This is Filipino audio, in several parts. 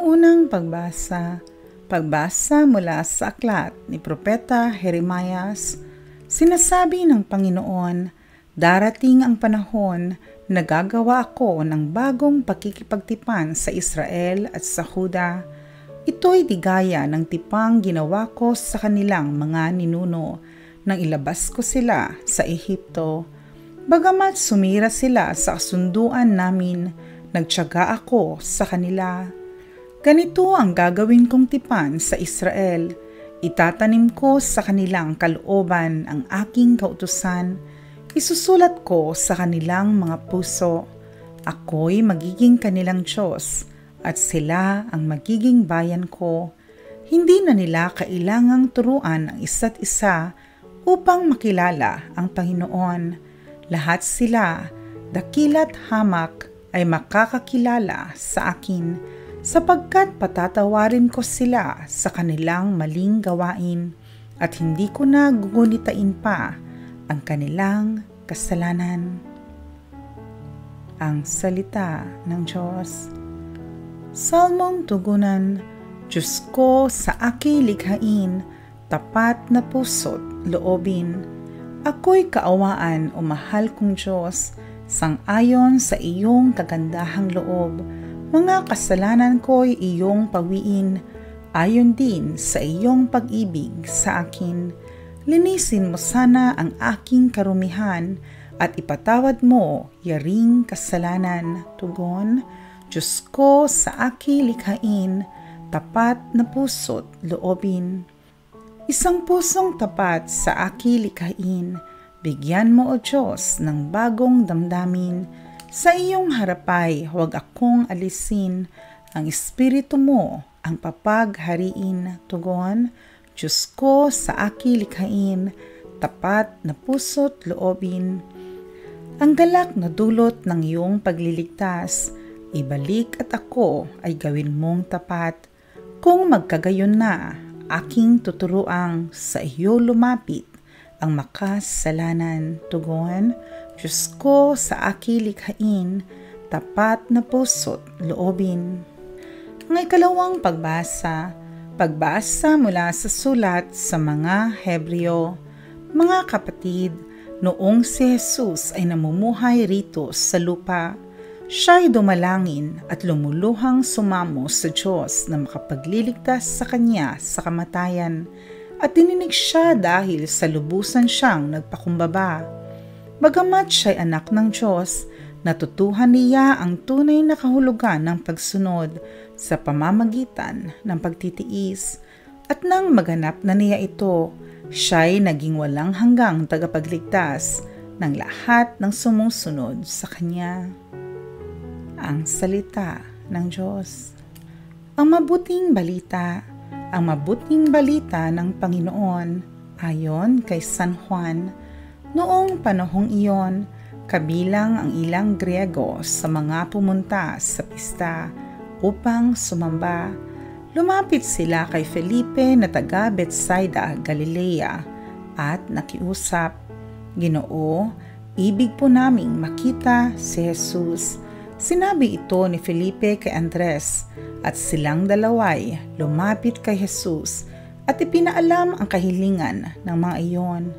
Unang pagbasa. Pagbasa mula sa aklat ni Propeta Jeremias. Sinasabi ng Panginoon, darating ang panahon na gagawa ako ng bagong pakikipagtipan sa Israel at sa Huda. Ito'y di gaya ng tipang ginawa ko sa kanilang mga ninuno nang ilabas ko sila sa Ehipto. Bagamat sumira sila sa kasunduan namin, nagtiyaga ako sa kanila. Ganito ang gagawin kong tipan sa Israel. Itatanim ko sa kanilang kalooban ang aking kautusan. Isusulat ko sa kanilang mga puso. Ako'y magiging kanilang Diyos at sila ang magiging bayan ko. Hindi na nila kailangang turuan ang isa't isa upang makilala ang Panginoon. Lahat sila, dakila't hamak, ay makakakilala sa akin sapagkat patatawarin ko sila sa kanilang maling gawain at hindi ko na gugunitain pa ang kanilang kasalanan. Ang salita ng Diyos. Salmong tugunan. Diyos ko, sa aking likhain, tapat na puso't loobin. Ako'y kaawaan o mahal kong Diyos, sang-ayon sa iyong kagandahang loob. Mga kasalanan ko'y iyong pawiin, ayon din sa iyong pag-ibig sa akin. Linisin mo sana ang aking karumihan at ipatawad mo yaring kasalanan. Tugon, Diyos ko, sa aking likhain, tapat na puso't loobin. Isang pusong tapat sa aking likhain, bigyan mo o Diyos ng bagong damdamin. Sa iyong harapay, huwag akong alisin, ang espiritu mo ang papaghariin. Tugon, Diyos ko, sa aking likhain, tapat na puso't loobin. Ang galak na dulot ng iyong pagliligtas, ibalik at ako ay gawin mong tapat. Kung magkagayon na, aking tuturuang sa iyo lumapit ang makasalanan. Tugon, Diyos ko, sa aking likhain, tapat na puso't loobin. Ang ikalawang pagbasa. Pagbasa mula sa sulat sa mga Hebreo. Mga kapatid, noong si Jesus ay namumuhay rito sa lupa, siya'y dumalangin at lumuluhang sumamo sa Diyos na makapagliligtas sa kanya sa kamatayan, at dininig siya dahil sa lubusan siyang nagpakumbaba. Bagamat siya'y anak ng Diyos, natutuhan niya ang tunay na kahulugan ng pagsunod sa pamamagitan ng pagtitiis. At nang maganap na niya ito, siya'y naging walang hanggang tagapagligtas ng lahat ng sumusunod sa Kanya. Ang salita ng Diyos. Ang mabuting balita. Ang mabuting balita ng Panginoon ayon kay San Juan. Noong panahong iyon, kabilang ang ilang Griego sa mga pumunta sa pista upang sumamba. Lumapit sila kay Felipe na taga Betsaida, Galilea, at nakiusap, Ginoo, ibig po naming makita si Jesus. Sinabi ito ni Felipe kay Andres, at silang dalaway lumapit kay Jesus at ipinaalam ang kahilingan ng mga iyon.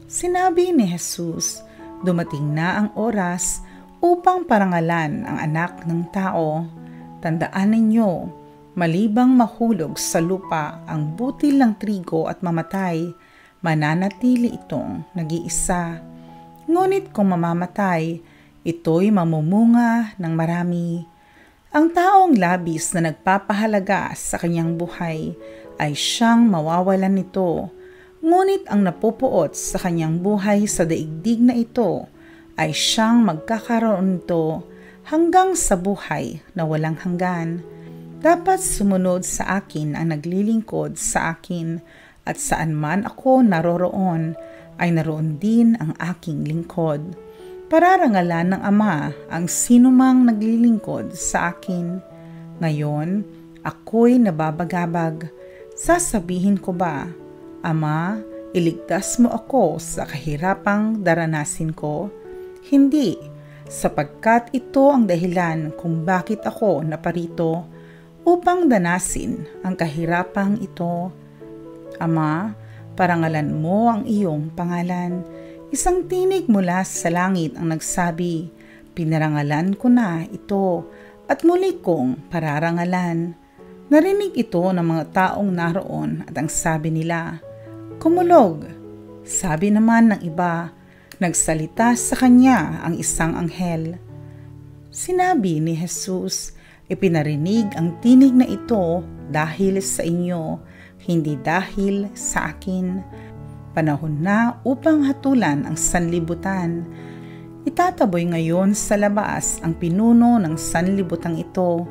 Sinabi ni Jesus, dumating na ang oras upang parangalan ang anak ng tao. Tandaan ninyo, malibang mahulog sa lupa ang butil ng trigo at mamatay, mananatili itong nag-iisa. Ngunit kung mamamatay, ito'y mamumunga ng marami. Ang taong labis na nagpapahalaga sa kanyang buhay ay siyang mawawalan nito. Ngunit ang napupuot sa kanyang buhay sa daigdig na ito ay siyang magkakaroon nito hanggang sa buhay na walang hanggan. Dapat sumunod sa akin ang naglilingkod sa akin, at saan man ako naroroon ay naroon din ang aking lingkod. Pararangalan ng Ama ang sinumang naglilingkod sa akin. Ngayon, ako'y nababagabag. Sasabihin ko ba, Ama, iligtas mo ako sa kahirapang daranasin ko? Hindi, sapagkat ito ang dahilan kung bakit ako naparito, upang danasin ang kahirapang ito. Ama, parangalan mo ang iyong pangalan. Isang tinig mula sa langit ang nagsabi, "Pinarangalan ko na ito at muli kong pararangalan." Narinig ito ng mga taong naroon at ang sabi nila, "Kumulog." Sabi naman ng iba, nagsalita sa kanya ang isang anghel. Sinabi ni Jesus, "Ipinarinig ang tinig na ito dahil sa inyo, hindi dahil sa akin. Panahon na upang hatulan ang sanlibutan. Itataboy ngayon sa labas ang pinuno ng sanlibutang ito,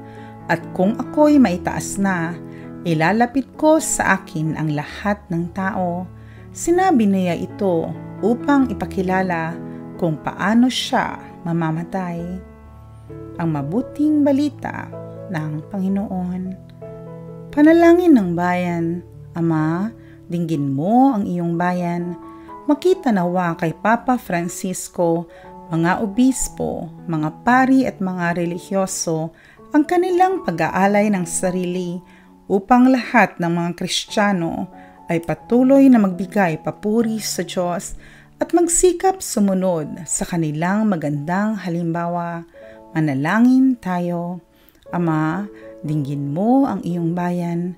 at kung ako'y maitaas na, ilalapit ko sa akin ang lahat ng tao." Sinabi niya ito upang ipakilala kung paano siya mamamatay. Ang mabuting balita ng Panginoon. Panalangin ng bayan. Ama, dinggin mo ang iyong bayan. Makita nawa kay Papa Francisco, mga obispo, mga pari at mga relihiyoso ang kanilang pag-aalay ng sarili upang lahat ng mga Kristiyano ay patuloy na magbigay papuri sa Diyos at magsikap sumunod sa kanilang magandang halimbawa. Manalangin tayo. Ama, dinggin mo ang iyong bayan.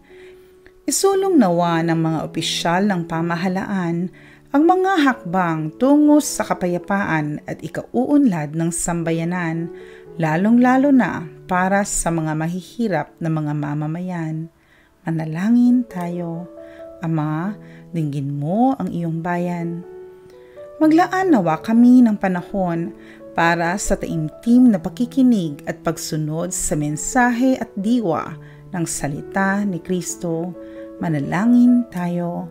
Isulong nawa ng mga opisyal ng pamahalaan ang mga hakbang tungo sa kapayapaan at ikauunlad ng sambayanan, lalong-lalo na para sa mga mahihirap na mga mamamayan. Manalangin tayo. Ama, dinggin mo ang iyong bayan. Maglaan nawa kami ng panahon para sa taimtim na pakikinig at pagsunod sa mensahe at diwa ng salita ni Kristo. Manalangin tayo.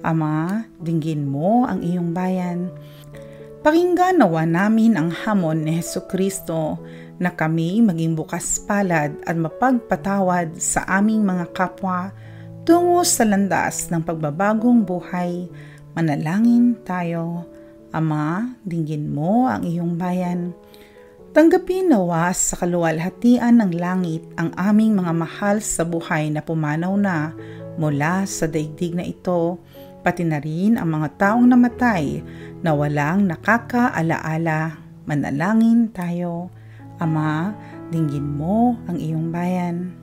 Ama, dinggin mo ang iyong bayan. Pakinggan nawa namin ang hamon ni Hesukristo na kami maging bukas palad at mapagpatawad sa aming mga kapwa tungo sa landas ng pagbabagong buhay. Manalangin tayo. Ama, dinggin mo ang iyong bayan. Tanggapin nawa sa kaluwalhatian ng langit ang aming mga mahal sa buhay na pumanaw na mula sa daigdig na ito, pati na rin ang mga taong namatay na walang nakakaalaala. Manalangin tayo. Ama, dinggin mo ang iyong bayan.